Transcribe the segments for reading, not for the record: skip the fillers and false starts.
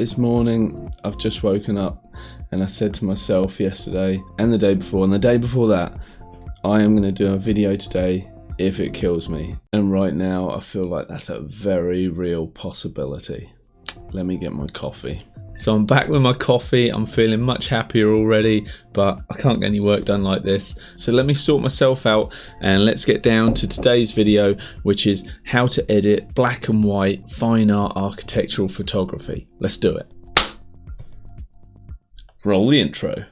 This morning I've just woken up and I said to myself yesterday and the day before and the day before that, I am going to do a video today if it kills me. And right now I feel like that's a very real possibility. Let me get my coffee. So I'm back with my coffee. I'm feeling much happier already, but I can't get any work done like this. So let me sort myself out and let's get down to today's video, which is how to edit black and white fine art architectural photography. Let's do it. Roll the intro.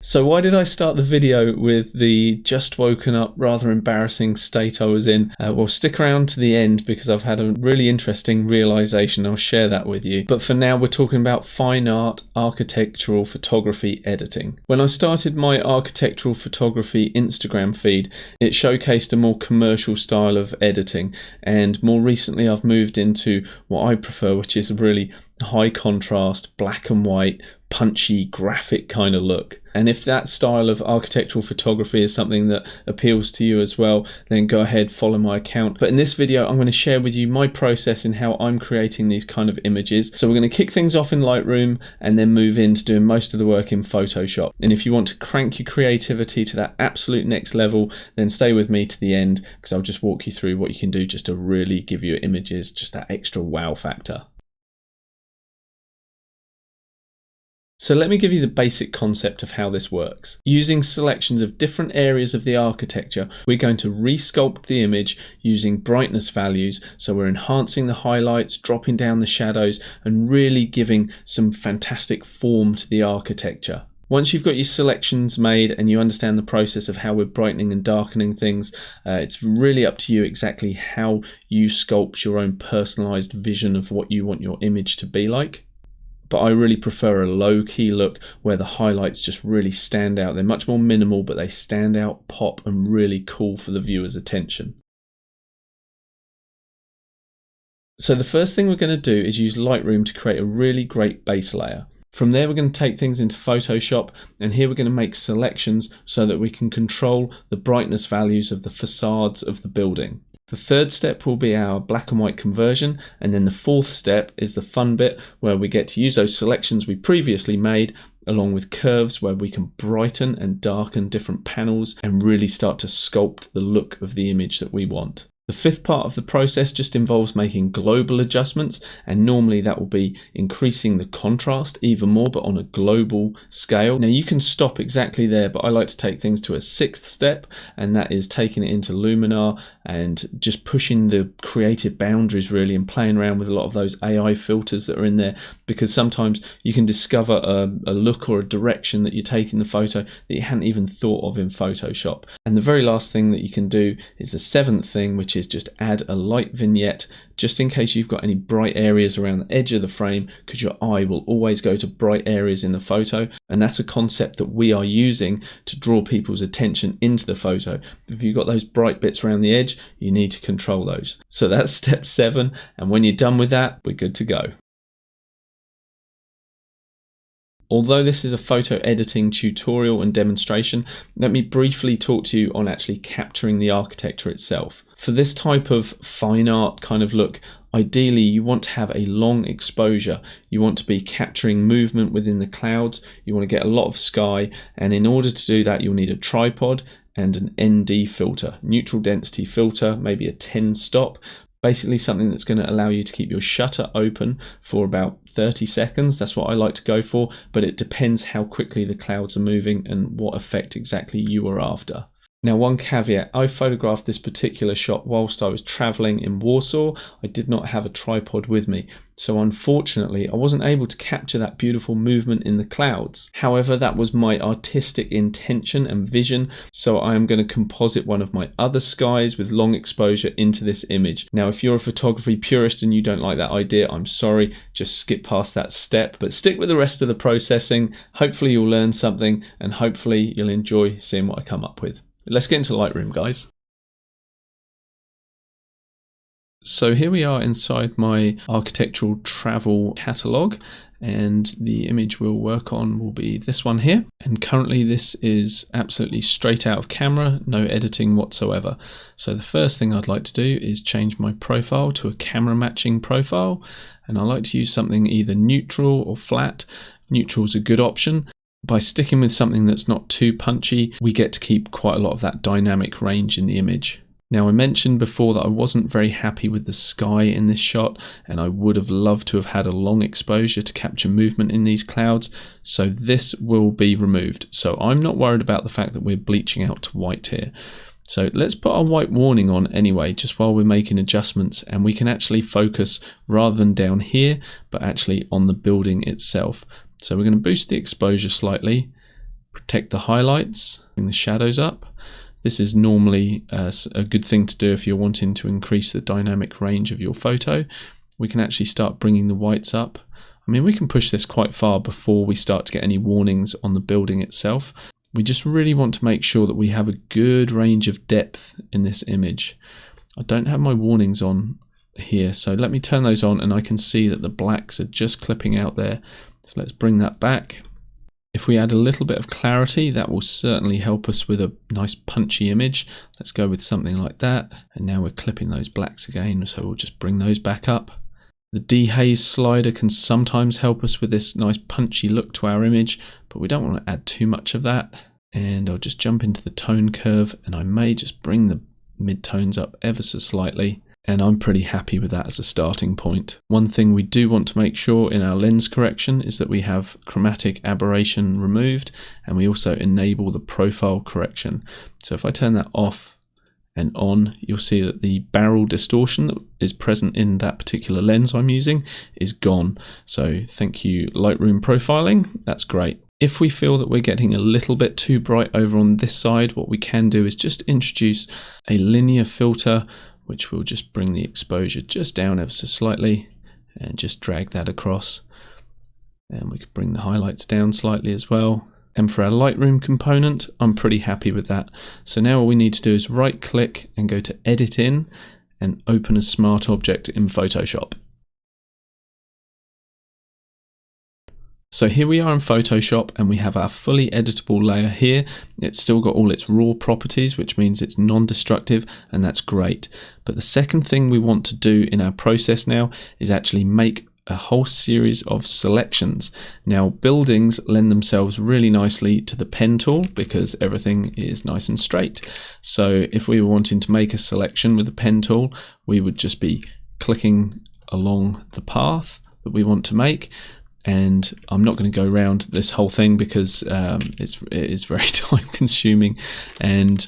So why did I start the video with the just woken up rather embarrassing state I was in? Well, stick around to the end because I've had a really interesting realization. I'll share that with you. But for now, we're talking about fine art architectural photography editing. When I started my architectural photography Instagram feed, it showcased a more commercial style of editing. And more recently, I've moved into what I prefer, which is a really high contrast, black and white, punchy, graphic kind of look. And if that style of architectural photography is something that appeals to you as well, then go ahead, follow my account. But in this video, I'm going to share with you my process in how I'm creating these kind of images. So we're going to kick things off in Lightroom and then move into doing most of the work in Photoshop. And if you want to crank your creativity to that absolute next level, then stay with me to the end because I'll just walk you through what you can do just to really give your images just that extra wow factor. So let me give you the basic concept of how this works. Using selections of different areas of the architecture, we're going to resculpt the image using brightness values. So we're enhancing the highlights, dropping down the shadows, and really giving some fantastic form to the architecture. Once you've got your selections made and you understand the process of how we're brightening and darkening things, it's really up to you exactly how you sculpt your own personalized vision of what you want your image to be like. But I really prefer a low-key look where the highlights just really stand out. They're much more minimal, but they stand out, pop, and really cool for the viewer's attention. So the first thing we're going to do is use Lightroom to create a really great base layer. From there, we're going to take things into Photoshop, and here we're going to make selections so that we can control the brightness values of the facades of the building. The third step will be our black and white conversion, and then the fourth step is the fun bit where we get to use those selections we previously made along with curves where we can brighten and darken different panels and really start to sculpt the look of the image that we want. The fifth part of the process just involves making global adjustments, and normally that will be increasing the contrast even more, but on a global scale. Now you can stop exactly there, but I like to take things to a sixth step, and that is taking it into Luminar and just pushing the creative boundaries really and playing around with a lot of those AI filters that are in there, because sometimes you can discover a look or a direction that you take in the photo that you hadn't even thought of in Photoshop. And the very last thing that you can do is the seventh thing, which is just add a light vignette just in case you've got any bright areas around the edge of the frame, because your eye will always go to bright areas in the photo, and that's a concept that we are using to draw people's attention into the photo. If you've got those bright bits around the edge, you need to control those. So that's step 7, and when you're done with that, we're good to go. Although this is a photo editing tutorial and demonstration, let me briefly talk to you on actually capturing the architecture itself. For this type of fine art kind of look, ideally you want to have a long exposure. You want to be capturing movement within the clouds. You want to get a lot of sky, and in order to do that, you'll need a tripod and an ND filter, neutral density filter, maybe a 10 stop. Basically something that's going to allow you to keep your shutter open for about 30 seconds. That's what I like to go for, but it depends how quickly the clouds are moving and what effect exactly you are after. Now, one caveat, I photographed this particular shot whilst I was traveling in Warsaw. I did not have a tripod with me, so unfortunately I wasn't able to capture that beautiful movement in the clouds. However, that was my artistic intention and vision, so I am going to composite one of my other skies with long exposure into this image. Now, if you're a photography purist and you don't like that idea, I'm sorry, just skip past that step, but stick with the rest of the processing. Hopefully you'll learn something, and hopefully you'll enjoy seeing what I come up with. Let's get into Lightroom, guys. So here we are inside my architectural travel catalogue, and the image we'll work on will be this one here. And currently this is absolutely straight out of camera, no editing whatsoever. So the first thing I'd like to do is change my profile to a camera matching profile, and I like to use something either neutral or flat. Neutral is a good option. By sticking with something that's not too punchy, we get to keep quite a lot of that dynamic range in the image. Now, I mentioned before that I wasn't very happy with the sky in this shot, and I would have loved to have had a long exposure to capture movement in these clouds, so this will be removed. So I'm not worried about the fact that we're bleaching out to white here. So let's put our white warning on anyway, just while we're making adjustments, and we can actually focus rather than down here, but actually on the building itself. So we're going to boost the exposure slightly, protect the highlights, bring the shadows up. This is normally a good thing to do if you're wanting to increase the dynamic range of your photo. We can actually start bringing the whites up. I mean, we can push this quite far before we start to get any warnings on the building itself. We just really want to make sure that we have a good range of depth in this image. I don't have my warnings on here, so let me turn those on, and I can see that the blacks are just clipping out there. So let's bring that back. If we add a little bit of clarity, that will certainly help us with a nice punchy image. Let's go with something like that. And now we're clipping those blacks again, so we'll just bring those back up. The dehaze slider can sometimes help us with this nice punchy look to our image, but we don't want to add too much of that. And I'll just jump into the tone curve, and I may just bring the mid-tones up ever so slightly. And I'm pretty happy with that as a starting point. One thing we do want to make sure in our lens correction is that we have chromatic aberration removed, and we also enable the profile correction. So if I turn that off and on, you'll see that the barrel distortion that is present in that particular lens I'm using is gone. So thank you, Lightroom profiling, that's great. If we feel that we're getting a little bit too bright over on this side, what we can do is just introduce a linear filter, which will just bring the exposure just down ever so slightly and just drag that across. And we could bring the highlights down slightly as well. And for our Lightroom component, I'm pretty happy with that. So now all we need to do is right click and go to Edit In and open a smart object in Photoshop. So here we are in Photoshop, and we have our fully editable layer here. It's still got all its raw properties, which means it's non-destructive, and that's great. But the second thing we want to do in our process now is actually make a whole series of selections. Now, buildings lend themselves really nicely to the pen tool because everything is nice and straight. So if we were wanting to make a selection with the pen tool, we would just be clicking along the path that we want to make. And I'm not going to go around this whole thing because it is very time consuming, and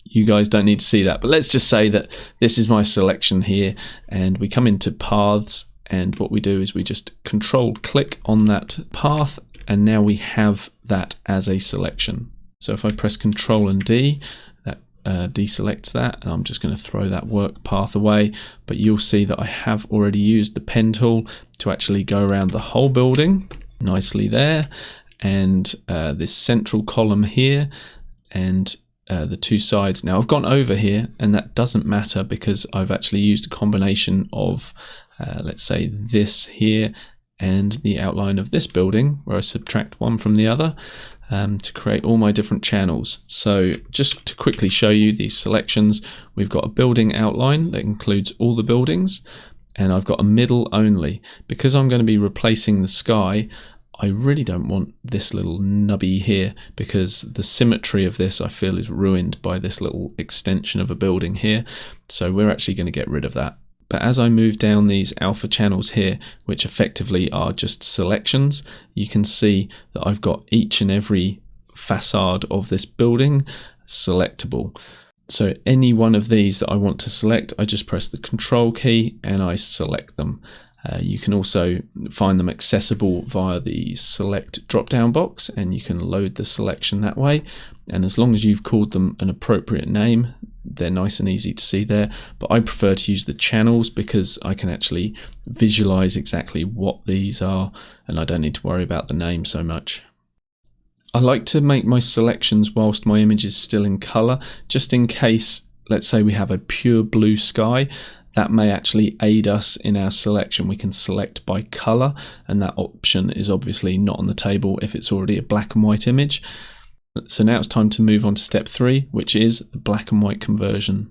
you guys don't need to see that. But let's just say that this is my selection here, and we come into paths, and what we do is we just control click on that path, and now we have that as a selection. So if I press Control and D, that deselects that, and I'm just going to throw that work path away. But you'll see that I have already used the pen tool to actually go around the whole building nicely there, and this central column here, and the two sides. Now I've gone over here, and that doesn't matter because I've actually used a combination of let's say this here and the outline of this building, where I subtract one from the other to create all my different channels. So just to quickly show you these selections, we've got a building outline that includes all the buildings, and I've got a middle only. Because I'm going to be replacing the sky, I really don't want this little nubby here, because the symmetry of this I feel is ruined by this little extension of a building here. So we're actually going to get rid of that. But as I move down these alpha channels here, which effectively are just selections, you can see that I've got each and every facade of this building selectable. So any one of these that I want to select, I just press the Control key and I select them. You can also find them accessible via the select drop-down box, and you can load the selection that way. And as long as you've called them an appropriate name, they're nice and easy to see there. But I prefer to use the channels because I can actually visualize exactly what these are, and I don't need to worry about the name so much. I like to make my selections whilst my image is still in color, just in case, let's say we have a pure blue sky. that may actually aid us in our selection. We can select by color, and that option is obviously not on the table if it's already a black and white image. So now it's time to move on to step 3, which is the black and white conversion.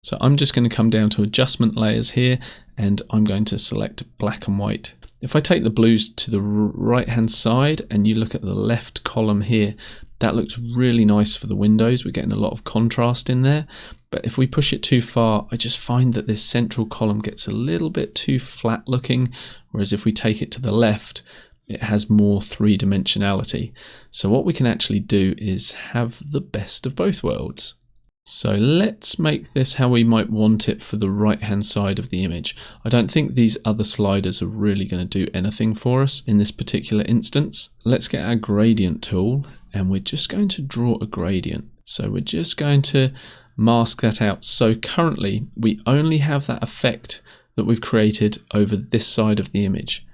So I'm just going to come down to adjustment layers here, and I'm going to select black and white. If I take the blues to the right hand side and you look at the left column here, that looks really nice for the windows. We're getting a lot of contrast in there. But if we push it too far, I just find that this central column gets a little bit too flat looking. Whereas if we take it to the left, it has more three-dimensionality. So what we can actually do is have the best of both worlds. So let's make this how we might want it for the right hand side of the image. I don't think these other sliders are really going to do anything for us in this particular instance. Let's get our gradient tool, and we're just going to draw a gradient. So we're just going to mask that out. So currently we only have that effect that we've created over this side of the image.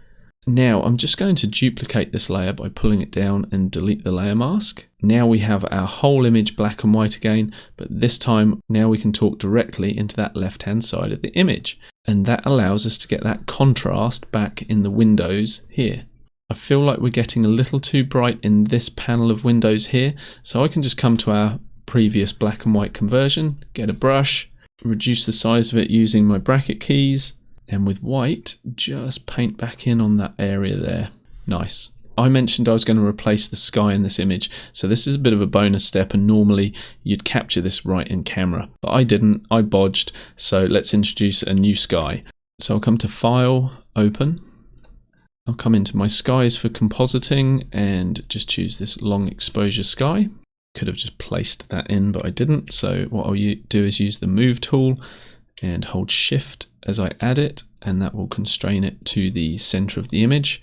Now I'm just going to duplicate this layer by pulling it down and delete the layer mask. Now we have our whole image black and white again, but this time now we can talk directly into that left hand side of the image. And that allows us to get that contrast back in the windows here. I feel like we're getting a little too bright in this panel of windows here, so I can just come to our previous black and white conversion, get a brush, reduce the size of it using my bracket keys, and with white, just paint back in on that area there. Nice. I mentioned I was going to replace the sky in this image, so this is a bit of a bonus step, and normally you'd capture this right in camera. But I didn't, I bodged, so let's introduce a new sky. So I'll come to File, Open. I'll come into my skies for compositing and just choose this long exposure sky. Could have just placed that in, but I didn't. So what I'll do is use the Move tool and hold Shift as I add it, and that will constrain it to the center of the image.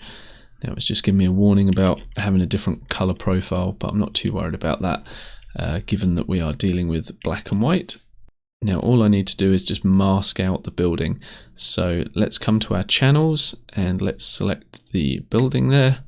Now it's just giving me a warning about having a different color profile, but I'm not too worried about that, given that we are dealing with black and white. Now all I need to do is just mask out the building. So let's come to our channels and let's select the building there,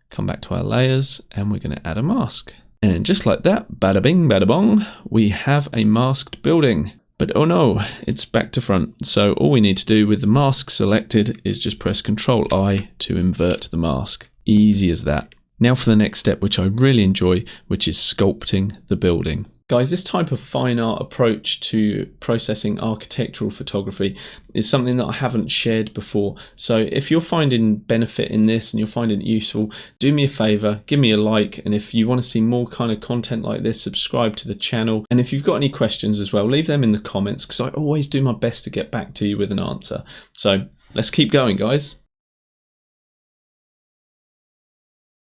come back to our layers, and we're going to add a mask. And just like that, bada bing, bada bong, we have a masked building. But oh no, it's back to front. So all we need to do with the mask selected is just press Ctrl-I to invert the mask. Easy as that. Now for the next step, which I really enjoy, which is sculpting the building. Guys, this type of fine art approach to processing architectural photography is something that I haven't shared before. So if you're finding benefit in this and you're finding it useful, do me a favor, give me a like. And if you want to see more kind of content like this, subscribe to the channel. And if you've got any questions as well, leave them in the comments, because I always do my best to get back to you with an answer. So let's keep going, guys.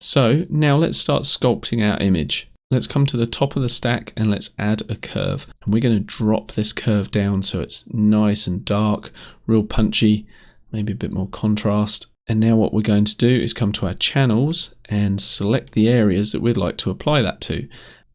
So now let's start sculpting our image. Let's come to the top of the stack and let's add a curve. And we're going to drop this curve down so it's nice and dark, real punchy, maybe a bit more contrast. And now what we're going to do is come to our channels and select the areas that we'd like to apply that to.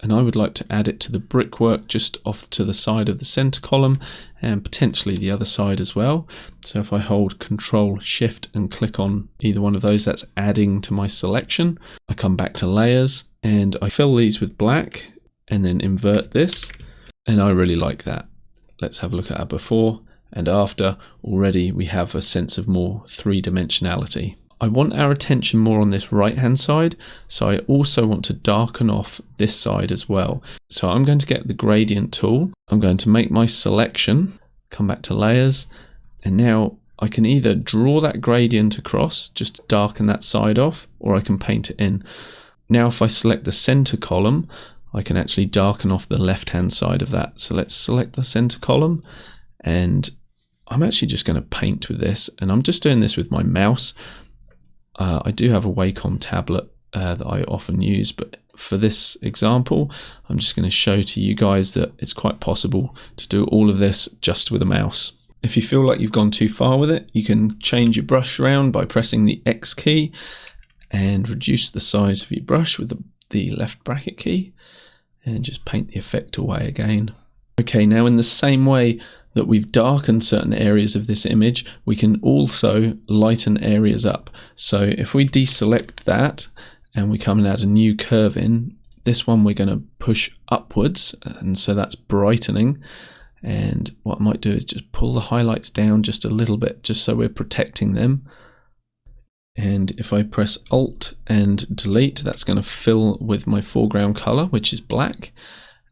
And I would like to add it to the brickwork just off to the side of the center column and potentially the other side as well. So if I hold Control Shift and click on either one of those, that's adding to my selection. I come back to layers and I fill these with black and then invert this. And I really like that. Let's have a look at our before and after. Already we have a sense of more three-dimensionality. I want our attention more on this right hand side, so I also want to darken off this side as well. So I'm going to get the gradient tool, I'm going to make my selection, come back to layers, and now I can either draw that gradient across just to darken that side off, or I can paint it in. Now if I select the center column, I can actually darken off the left hand side of that. So let's select the center column, and I'm actually just going to paint with this, and I'm just doing this with my mouse. I do have a Wacom tablet that I often use, but for this example, I'm just going to show to you guys that it's quite possible to do all of this just with a mouse. If you feel like you've gone too far with it, you can change your brush around by pressing the X key and reduce the size of your brush with the left bracket key and just paint the effect away again. Okay, now in the same way that we've darkened certain areas of this image, we can also lighten areas up. So if we deselect that and we come and add a new curve in, This one we're going to push upwards, and so that's brightening. And what I might do is just pull the highlights down just a little bit, just so we're protecting them. And if I press Alt and Delete, that's going to fill with my foreground color, which is black.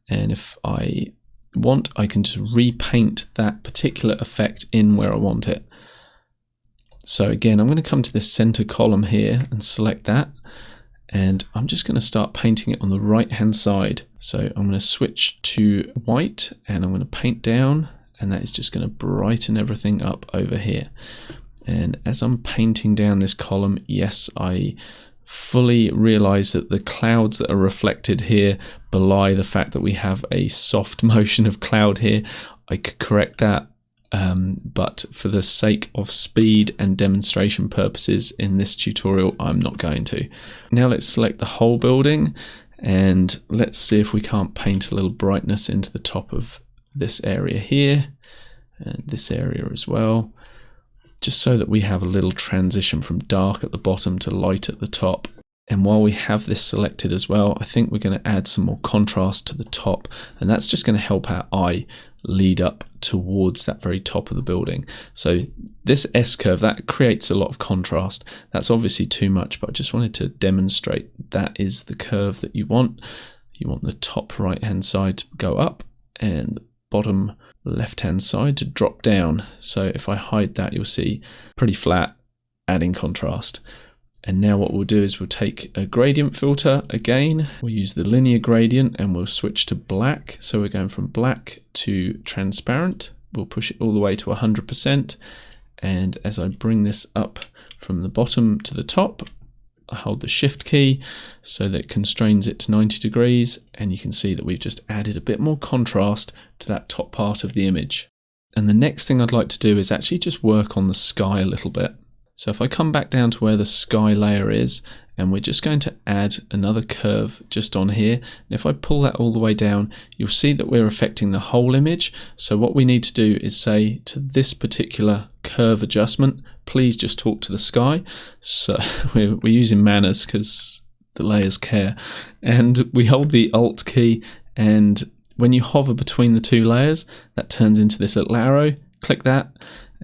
And if I want, I can just repaint that particular effect in where I want it. So again, I'm going to come to this center column here and select that. And I'm just going to start painting it on the right hand side. So I'm going to switch to white and I'm going to paint down, and that is just going to brighten everything up over here. And as I'm painting down this column, yes, I fully realize that the clouds that are reflected here belie the fact that we have a soft motion of cloud here. I could correct that. But for the sake of speed and demonstration purposes in this tutorial, I'm not going to. Now let's select the whole building and let's see if we can't paint a little brightness into the top of this area here and this area as well, just so that we have a little transition from dark at the bottom to light at the top. And while we have this selected as well, I think we're going to add some more contrast to the top, and that's just going to help our eye lead up towards that very top of the building. So this S-curve, that creates a lot of contrast. That's obviously too much, but I just wanted to demonstrate that is the curve that you want. You want the top right hand side to go up and the bottom left hand side to drop down. So if I hide that, you'll see pretty flat, adding contrast. And now what we'll do is we'll take a gradient filter again. We'll use the linear gradient and we'll switch to black. So we're going from black to transparent. We'll push it all the way to 100%. And as I bring this up from the bottom to the top, I hold the shift key so that it constrains it to 90 degrees. And you can see that we've just added a bit more contrast to that top part of the image. And the next thing I'd like to do is actually just work on the sky a little bit. So if I come back down to where the sky layer is, and we're just going to add another curve just on here. And if I pull that all the way down, you'll see that we're affecting the whole image. So what we need to do is say to this particular curve adjustment, please just talk to the sky. So we're using manners because the layers care. And we hold the Alt key, and when you hover between the two layers, that turns into this little arrow. Click that.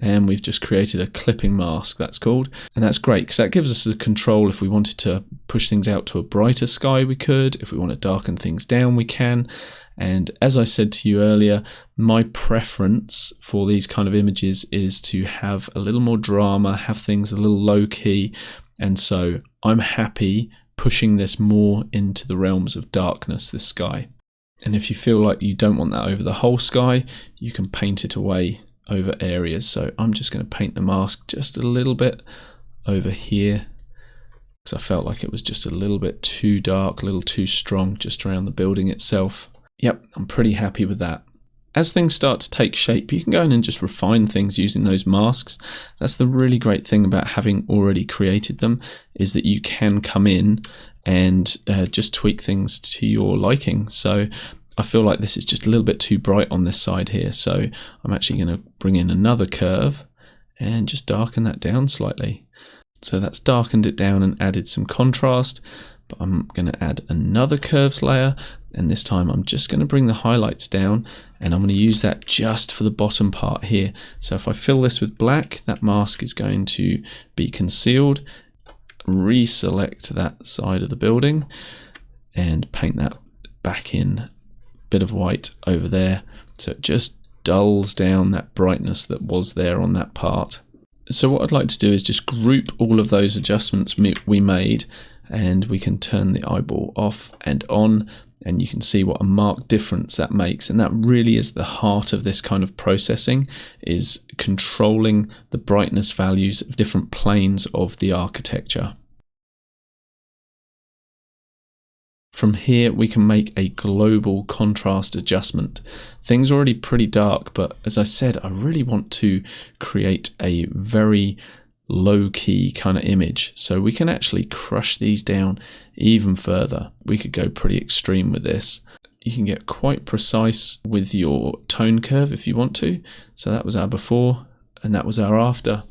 And we've just created a clipping mask, that's called. And that's great because that gives us the control. If we wanted to push things out to a brighter sky, we could. If we want to darken things down, we can. And as I said to you earlier, my preference for these kind of images is to have a little more drama, have things a little low key. And so I'm happy pushing this more into the realms of darkness, this sky. And if you feel like you don't want that over the whole sky, you can paint it away over areas. So I'm just going to paint the mask just a little bit over here because I felt like it was just a little bit too dark, a little too strong just around the building itself. Yep, I'm pretty happy with that. As things start to take shape, you can go in and just refine things using those masks. That's the really great thing about having already created them, is that you can come in and just tweak things to your liking. So I feel like this is just a little bit too bright on this side here, so I'm actually going to bring in another curve and just darken that down slightly. So that's darkened it down and added some contrast, but I'm going to add another curves layer, and this time I'm just going to bring the highlights down, and I'm going to use that just for the bottom part here. So if I fill this with black, that mask is going to be concealed. Reselect that side of the building and paint that back in. Bit of white over there, so it just dulls down that brightness that was there on that part. So what I'd like to do is just group all of those adjustments we made, and we can turn the eyeball off and on, and you can see what a marked difference that makes. And that really is the heart of this kind of processing, is controlling the brightness values of different planes of the architecture. From here, we can make a global contrast adjustment. Things are already pretty dark, but as I said, I really want to create a very low-key kind of image. So we can actually crush these down even further. We could go pretty extreme with this. You can get quite precise with your tone curve if you want to. So that was our before, and that was our after.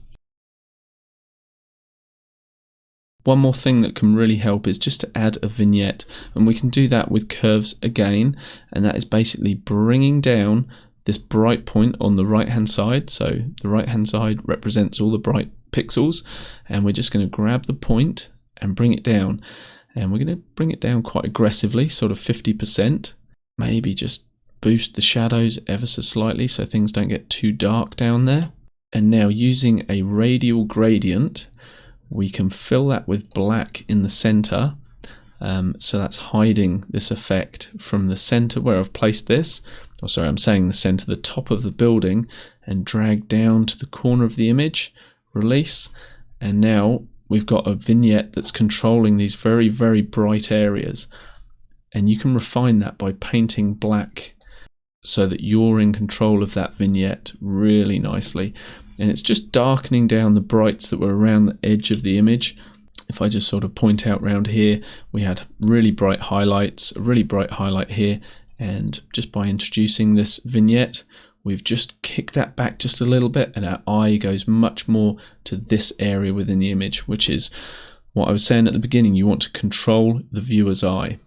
One more thing that can really help is just to add a vignette, and we can do that with curves again, and that is basically bringing down this bright point on the right hand side. So the right hand side represents all the bright pixels, and we're just going to grab the point and bring it down, and we're going to bring it down quite aggressively, sort of 50%, maybe just boost the shadows ever so slightly so things don't get too dark down there. And now using a radial gradient, we can fill that with black in the center, so that's hiding this effect from the center where I've placed this. Oh, sorry, I'm saying the center, the top of the building, and drag down to the corner of the image, release, and now we've got a vignette that's controlling these very, very bright areas. And you can refine that by painting black so that you're in control of that vignette really nicely. And it's just darkening down the brights that were around the edge of the image. If I just sort of point out around here, we had really bright highlights, a really bright highlight here, and just by introducing this vignette, we've just kicked that back just a little bit, and our eye goes much more to this area within the image, which is what I was saying at the beginning. You want to control the viewer's eye.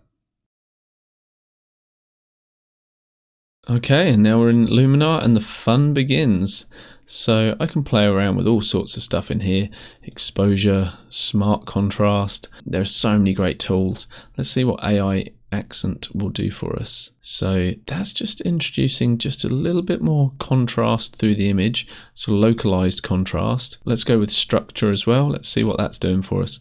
Okay, and now we're in Luminar and the fun begins. So I can play around with all sorts of stuff in here. Exposure, smart contrast. There are so many great tools. Let's see what AI accent will do for us. So that's just introducing just a little bit more contrast through the image, so localized contrast. Let's go with structure as well. Let's see what that's doing for us.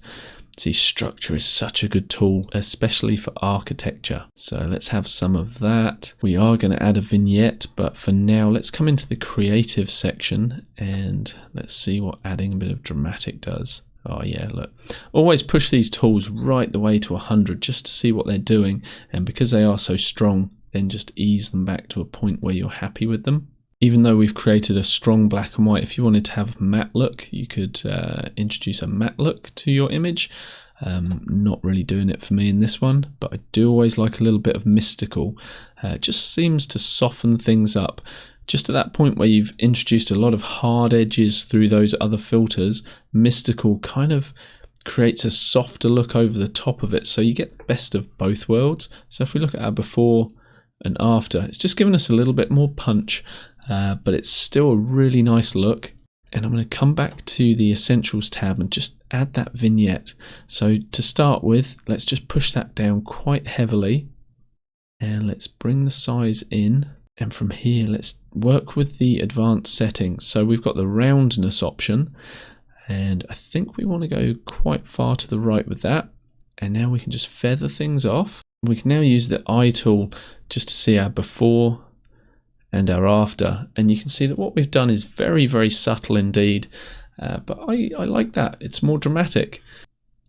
See, structure is such a good tool, especially for architecture. So let's have some of that. We are going to add a vignette, but for now, let's come into the creative section and let's see what adding a bit of dramatic does. Oh yeah, look. Always push these tools right the way to 100 just to see what they're doing. And because they are so strong, then just ease them back to a point where you're happy with them. Even though we've created a strong black and white, if you wanted to have a matte look, you could introduce a matte look to your image. Not really doing it for me in this one, but I do always like a little bit of mystical. It just seems to soften things up. Just at that point where you've introduced a lot of hard edges through those other filters, mystical kind of creates a softer look over the top of it. So you get the best of both worlds. So if we look at our before and after, it's just given us a little bit more punch. But it's still a really nice look. And I'm going to come back to the Essentials tab and just add that vignette. So to start with, let's just push that down quite heavily. And let's bring the size in. And from here, let's work with the advanced settings. So we've got the roundness option. And I think we want to go quite far to the right with that. And now we can just feather things off. We can now use the eye tool just to see our before and our after, and you can see that what we've done is very, very subtle indeed, but I like that. It's more dramatic.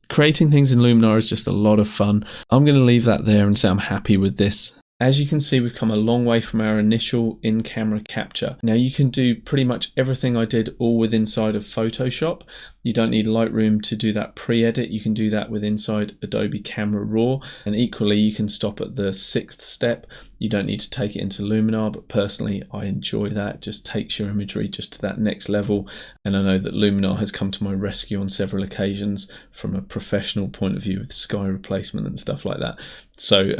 Creating things in Luminar is just a lot of fun. I'm going to leave that there and say I'm happy with this. As you can see, we've come a long way from our initial in-camera capture. Now you can do pretty much everything I did all with inside of Photoshop. You don't need Lightroom to do that pre-edit. You can do that with inside Adobe Camera Raw. And equally, you can stop at the 6th step. You don't need to take it into Luminar, but personally, I enjoy that. It just takes your imagery just to that next level. And I know that Luminar has come to my rescue on several occasions from a professional point of view with sky replacement and stuff like that. So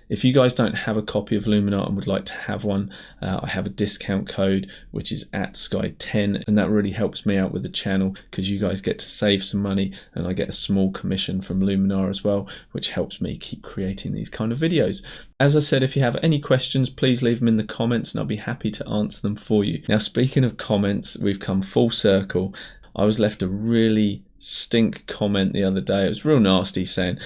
if you guys don't have a copy of Luminar and would like to have one, I have a discount code, which is @sky10, and that really helps me out with the channel because you guys get to save some money and I get a small commission from Luminar as well, which helps me keep creating these kind of videos. As I said, if you have any questions, please leave them in the comments and I'll be happy to answer them for you. Now, speaking of comments, we've come full circle. I was left a really stink comment the other day. It was real nasty, saying,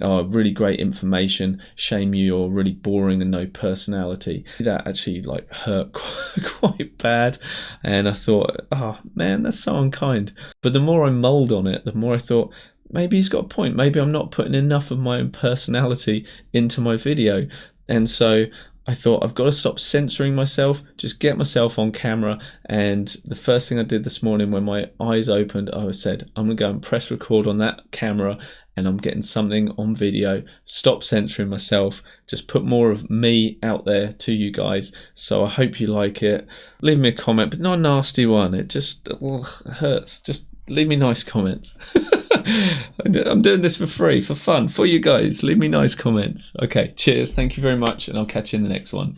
"Oh, really great information. Shame you're really boring and no personality." That actually like hurt quite bad. And I thought, oh man, that's so unkind. But the more I mulled on it, the more I thought, maybe he's got a point. Maybe I'm not putting enough of my own personality into my video. And so I thought, I've got to stop censoring myself, just get myself on camera. And the first thing I did this morning when my eyes opened, I said, I'm going to go and press record on that camera and I'm getting something on video. Stop censoring myself, just put more of me out there to you guys. So I hope you like it. Leave me a comment, but not a nasty one. It just hurts. Just leave me nice comments. I'm doing this for free, for fun, for you guys. Leave me nice comments. Okay, cheers. Thank you very much, and I'll catch you in the next one.